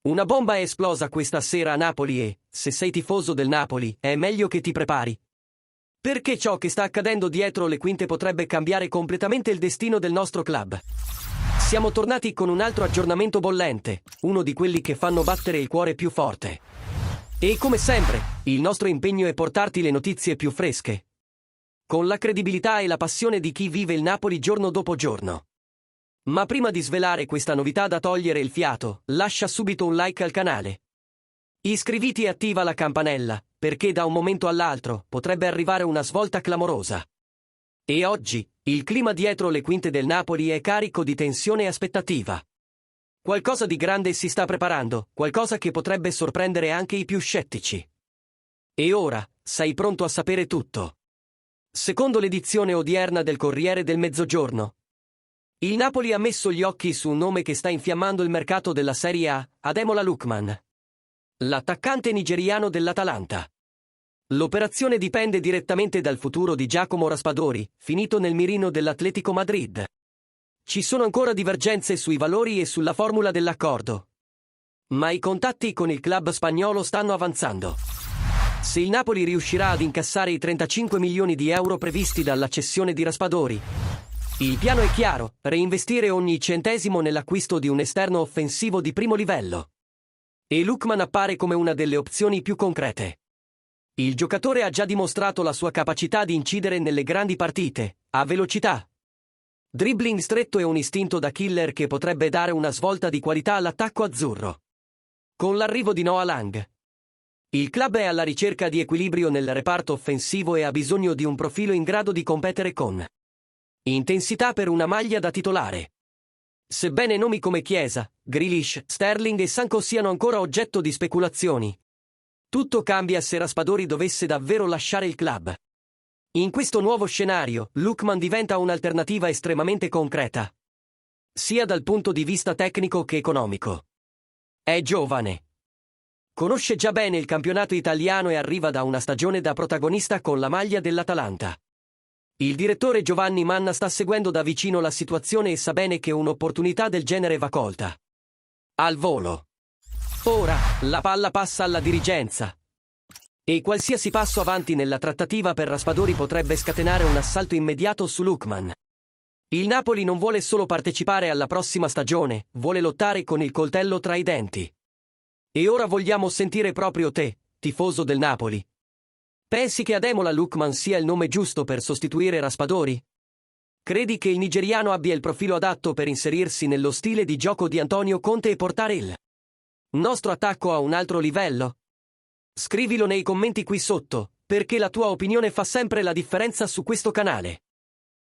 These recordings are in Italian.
Una bomba è esplosa questa sera a Napoli e, se sei tifoso del Napoli, è meglio che ti prepari. Perché ciò che sta accadendo dietro le quinte potrebbe cambiare completamente il destino del nostro club. Siamo tornati con un altro aggiornamento bollente, uno di quelli che fanno battere il cuore più forte. E come sempre, il nostro impegno è portarti le notizie più fresche, con la credibilità e la passione di chi vive il Napoli giorno dopo giorno. Ma prima di svelare questa novità da togliere il fiato, lascia subito un like al canale. Iscriviti e attiva la campanella, perché da un momento all'altro potrebbe arrivare una svolta clamorosa. E oggi, il clima dietro le quinte del Napoli è carico di tensione e aspettativa. Qualcosa di grande si sta preparando, qualcosa che potrebbe sorprendere anche i più scettici. E ora, sei pronto a sapere tutto. Secondo l'edizione odierna del Corriere del Mezzogiorno, il Napoli ha messo gli occhi su un nome che sta infiammando il mercato della Serie A, Ademola Lookman, l'attaccante nigeriano dell'Atalanta. L'operazione dipende direttamente dal futuro di Giacomo Raspadori, finito nel mirino dell'Atletico Madrid. Ci sono ancora divergenze sui valori e sulla formula dell'accordo, ma i contatti con il club spagnolo stanno avanzando. Se il Napoli riuscirà ad incassare i 35 milioni di euro previsti dalla cessione di Raspadori, il piano è chiaro: reinvestire ogni centesimo nell'acquisto di un esterno offensivo di primo livello. E Lookman appare come una delle opzioni più concrete. Il giocatore ha già dimostrato la sua capacità di incidere nelle grandi partite, ha velocità, dribbling stretto e un istinto da killer che potrebbe dare una svolta di qualità all'attacco azzurro. Con l'arrivo di Noah Lang, il club è alla ricerca di equilibrio nel reparto offensivo e ha bisogno di un profilo in grado di competere con intensità per una maglia da titolare. Sebbene nomi come Chiesa, Grealish, Sterling e Sancho siano ancora oggetto di speculazioni, tutto cambia se Raspadori dovesse davvero lasciare il club. In questo nuovo scenario, Lookman diventa un'alternativa estremamente concreta, sia dal punto di vista tecnico che economico. È giovane, conosce già bene il campionato italiano e arriva da una stagione da protagonista con la maglia dell'Atalanta. Il direttore Giovanni Manna sta seguendo da vicino la situazione e sa bene che un'opportunità del genere va colta al volo. Ora, la palla passa alla dirigenza. E qualsiasi passo avanti nella trattativa per Raspadori potrebbe scatenare un assalto immediato su Lookman. Il Napoli non vuole solo partecipare alla prossima stagione, vuole lottare con il coltello tra i denti. E ora vogliamo sentire proprio te, tifoso del Napoli. Pensi che Ademola Lookman sia il nome giusto per sostituire Raspadori? Credi che il nigeriano abbia il profilo adatto per inserirsi nello stile di gioco di Antonio Conte e portare il nostro attacco a un altro livello? Scrivilo nei commenti qui sotto, perché la tua opinione fa sempre la differenza su questo canale.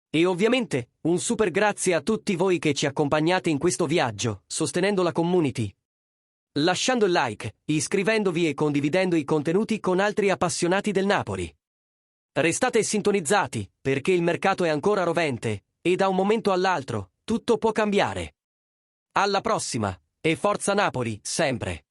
E ovviamente, un super grazie a tutti voi che ci accompagnate in questo viaggio, sostenendo la community, lasciando il like, iscrivendovi e condividendo i contenuti con altri appassionati del Napoli. Restate sintonizzati, perché il mercato è ancora rovente, e da un momento all'altro, tutto può cambiare. Alla prossima, e forza Napoli, sempre!